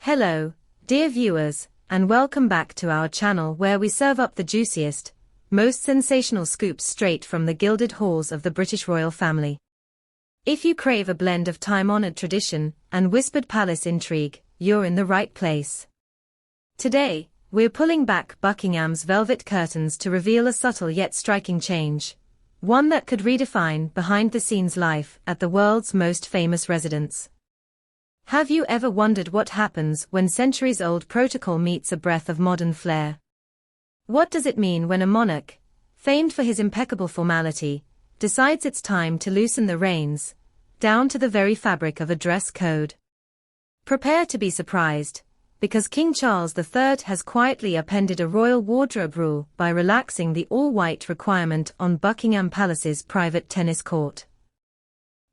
Hello, dear viewers, and welcome back to our channel where we serve up the juiciest, most sensational scoops straight from the gilded halls of the British royal family. If you crave a blend of time-honored tradition and whispered palace intrigue, you're in the right place. Today, we're pulling back Buckingham's velvet curtains to reveal a subtle yet striking change, one that could redefine behind-the-scenes life at the world's most famous residence. Have you ever wondered what happens when centuries-old protocol meets a breath of modern flair? What does it mean when a monarch, famed for his impeccable formality, decides it's time to loosen the reins, down to the very fabric of a dress code? Prepare to be surprised, because King Charles III has quietly appended a royal wardrobe rule by relaxing the all-white requirement on Buckingham Palace's private tennis court.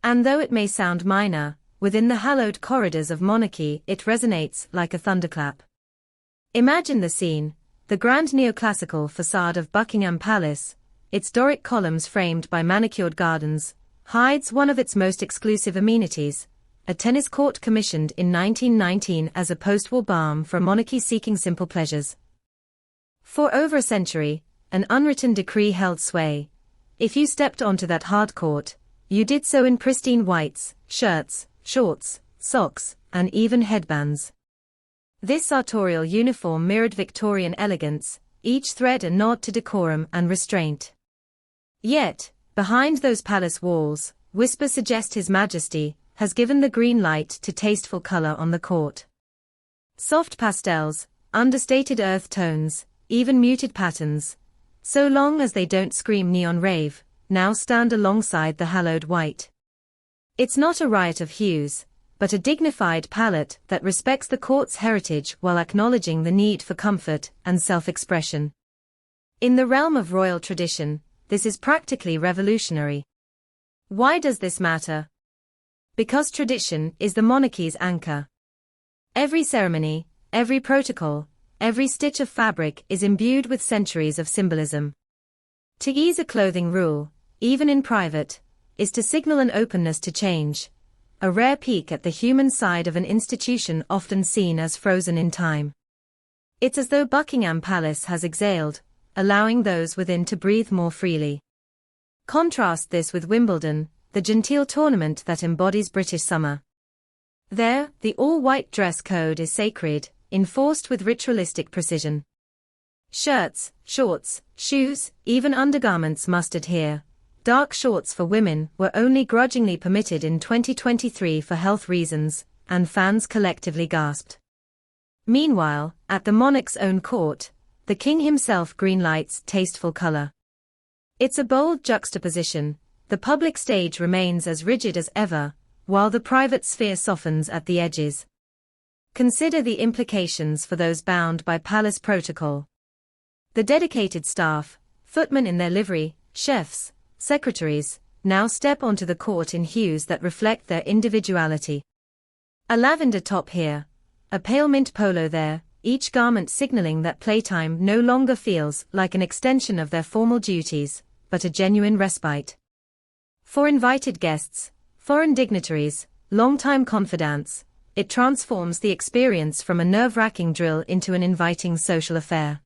And though it may sound minor, within the hallowed corridors of monarchy it resonates like a thunderclap. Imagine the scene, the grand neoclassical facade of Buckingham Palace, its Doric columns framed by manicured gardens, hides one of its most exclusive amenities, a tennis court commissioned in 1919 as a post-war balm for a monarchy seeking simple pleasures. For over a century, an unwritten decree held sway. If you stepped onto that hard court, you did so in pristine whites, shirts, shorts, socks, and even headbands. This sartorial uniform mirrored Victorian elegance, each thread a nod to decorum and restraint. Yet, behind those palace walls, whispers suggest His Majesty has given the green light to tasteful color on the court. Soft pastels, understated earth tones, even muted patterns, so long as they don't scream neon rave, now stand alongside the hallowed white. It's not a riot of hues, but a dignified palette that respects the court's heritage while acknowledging the need for comfort and self-expression. In the realm of royal tradition, this is practically revolutionary. Why does this matter? Because tradition is the monarchy's anchor. Every ceremony, every protocol, every stitch of fabric is imbued with centuries of symbolism. To ease a clothing rule, even in private, is to signal an openness to change, a rare peek at the human side of an institution often seen as frozen in time. It's as though Buckingham Palace has exhaled, allowing those within to breathe more freely. Contrast this with Wimbledon, the genteel tournament that embodies British summer. There, the all-white dress code is sacred, enforced with ritualistic precision. Shirts, shorts, shoes, even undergarments must adhere. Dark shorts for women were only grudgingly permitted in 2023 for health reasons, and fans collectively gasped. Meanwhile, at the monarch's own court, the king himself greenlights tasteful color. It's a bold juxtaposition. The public stage remains as rigid as ever, while the private sphere softens at the edges. Consider the implications for those bound by palace protocol. The dedicated staff, footmen in their livery, chefs, secretaries, now step onto the court in hues that reflect their individuality. A lavender top here, a pale mint polo there, each garment signaling that playtime no longer feels like an extension of their formal duties, but a genuine respite. For invited guests, foreign dignitaries, longtime confidants, it transforms the experience from a nerve-wracking drill into an inviting social affair.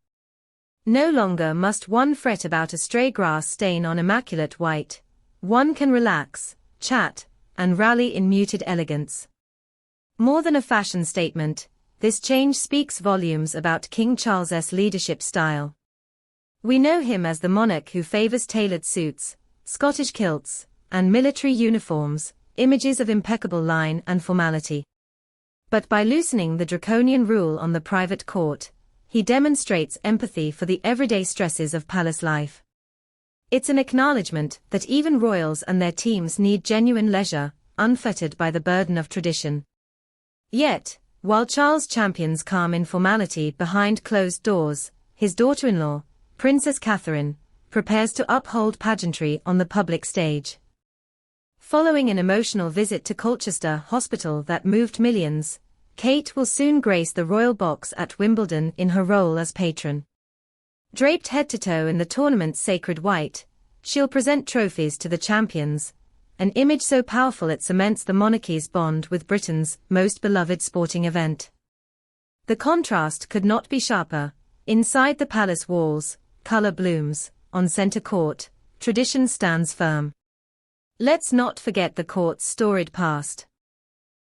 No longer must one fret about a stray grass stain on immaculate white. One can relax, chat, and rally in muted elegance. More than a fashion statement, this change speaks volumes about King Charles's leadership style. We know him as the monarch who favors tailored suits, Scottish kilts, and military uniforms, images of impeccable line and formality. But by loosening the draconian rule on the private court, he demonstrates empathy for the everyday stresses of palace life. It's an acknowledgement that even royals and their teams need genuine leisure, unfettered by the burden of tradition. Yet, while Charles champions calm informality behind closed doors, his daughter-in-law, Princess Catherine, prepares to uphold pageantry on the public stage. Following an emotional visit to Colchester Hospital that moved millions, Kate will soon grace the royal box at Wimbledon in her role as patron. Draped head to toe in the tournament's sacred white, she'll present trophies to the champions, an image so powerful it cements the monarchy's bond with Britain's most beloved sporting event. The contrast could not be sharper. Inside the palace walls, color blooms. On center court, tradition stands firm. Let's not forget the court's storied past.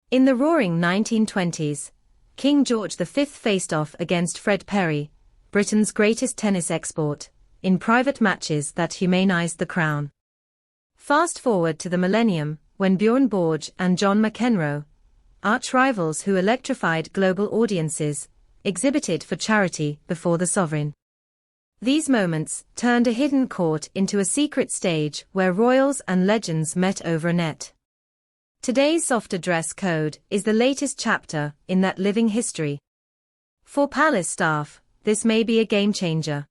In the roaring 1920s, King George V faced off against Fred Perry, Britain's greatest tennis export, in private matches that humanized the crown. Fast forward to the millennium, when Bjorn Borg and John McEnroe, arch-rivals who electrified global audiences, exhibited for charity before the sovereign. These moments turned a hidden court into a secret stage where royals and legends met over a net. Today's softer dress code is the latest chapter in that living history. For palace staff, this may be a game-changer.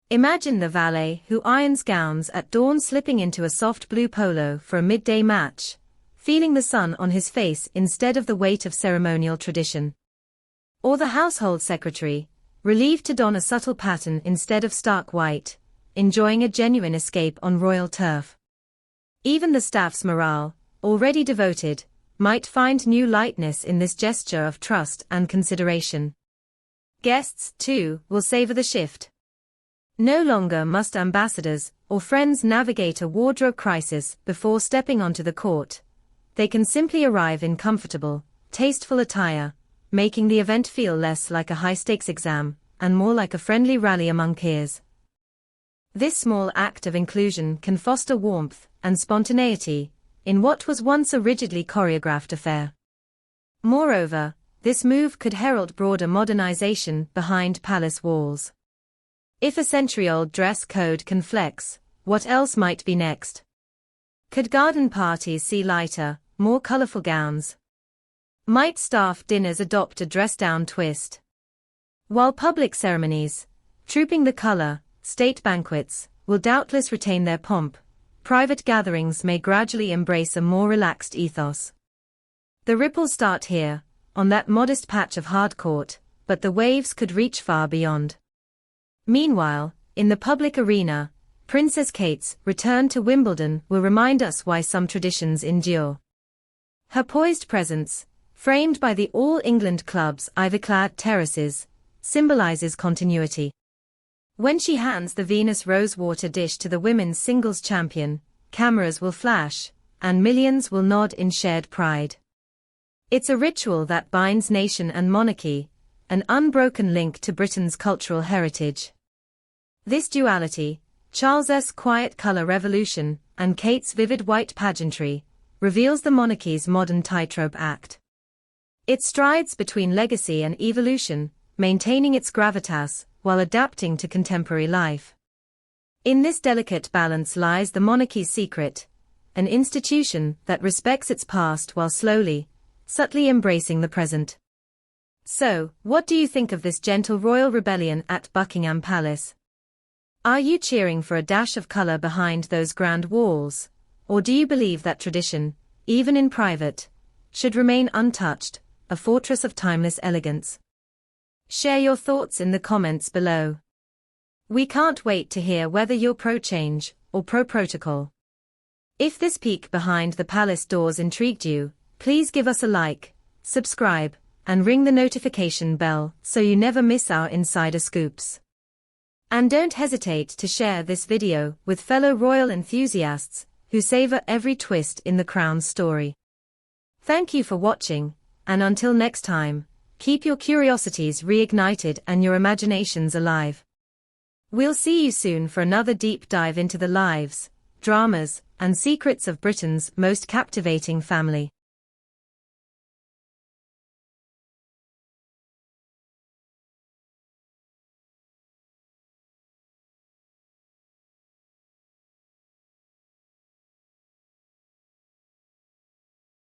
Imagine the valet who irons gowns at dawn slipping into a soft blue polo for a midday match, feeling the sun on his face instead of the weight of ceremonial tradition. Or the household secretary, relieved to don a subtle pattern instead of stark white, enjoying a genuine escape on royal turf. Even the staff's morale, already devoted, might find new lightness in this gesture of trust and consideration. Guests, too, will savor the shift. No longer must ambassadors or friends navigate a wardrobe crisis before stepping onto the court. They can simply arrive in comfortable, tasteful attire, making the event feel less like a high-stakes exam and more like a friendly rally among peers. This small act of inclusion can foster warmth and spontaneity in what was once a rigidly choreographed affair. Moreover, this move could herald broader modernization behind palace walls. If a century-old dress code can flex, what else might be next? Could garden parties see lighter, more colorful gowns? Might staff dinners adopt a dress-down twist? While public ceremonies, trooping the color, state banquets, will doubtless retain their pomp, private gatherings may gradually embrace a more relaxed ethos. The ripples start here, on that modest patch of hardcourt, but the waves could reach far beyond. Meanwhile, in the public arena, Princess Kate's return to Wimbledon will remind us why some traditions endure. Her poised presence, framed by the All England Club's ivy-clad terraces, symbolizes continuity. When she hands the Venus Rosewater dish to the women's singles champion, cameras will flash, and millions will nod in shared pride. It's a ritual that binds nation and monarchy, an unbroken link to Britain's cultural heritage. This duality, Charles's quiet color revolution and Kate's vivid white pageantry, reveals the monarchy's modern tightrope act. It strides between legacy and evolution, maintaining its gravitas while adapting to contemporary life. In this delicate balance lies the monarchy's secret, an institution that respects its past while subtly embracing the present. So, what do you think of this gentle royal rebellion at Buckingham Palace? Are you cheering for a dash of color behind those grand walls, or do you believe that tradition, even in private, should remain untouched, a fortress of timeless elegance? Share your thoughts in the comments below. We can't wait to hear whether you're pro-change or pro-protocol. If this peek behind the palace doors intrigued you, please give us a like, subscribe, and ring the notification bell so you never miss our insider scoops. And don't hesitate to share this video with fellow royal enthusiasts who savor every twist in the crown's story. Thank you for watching, and until next time, keep your curiosities reignited and your imaginations alive. We'll see you soon for another deep dive into the lives, dramas, and secrets of Britain's most captivating family.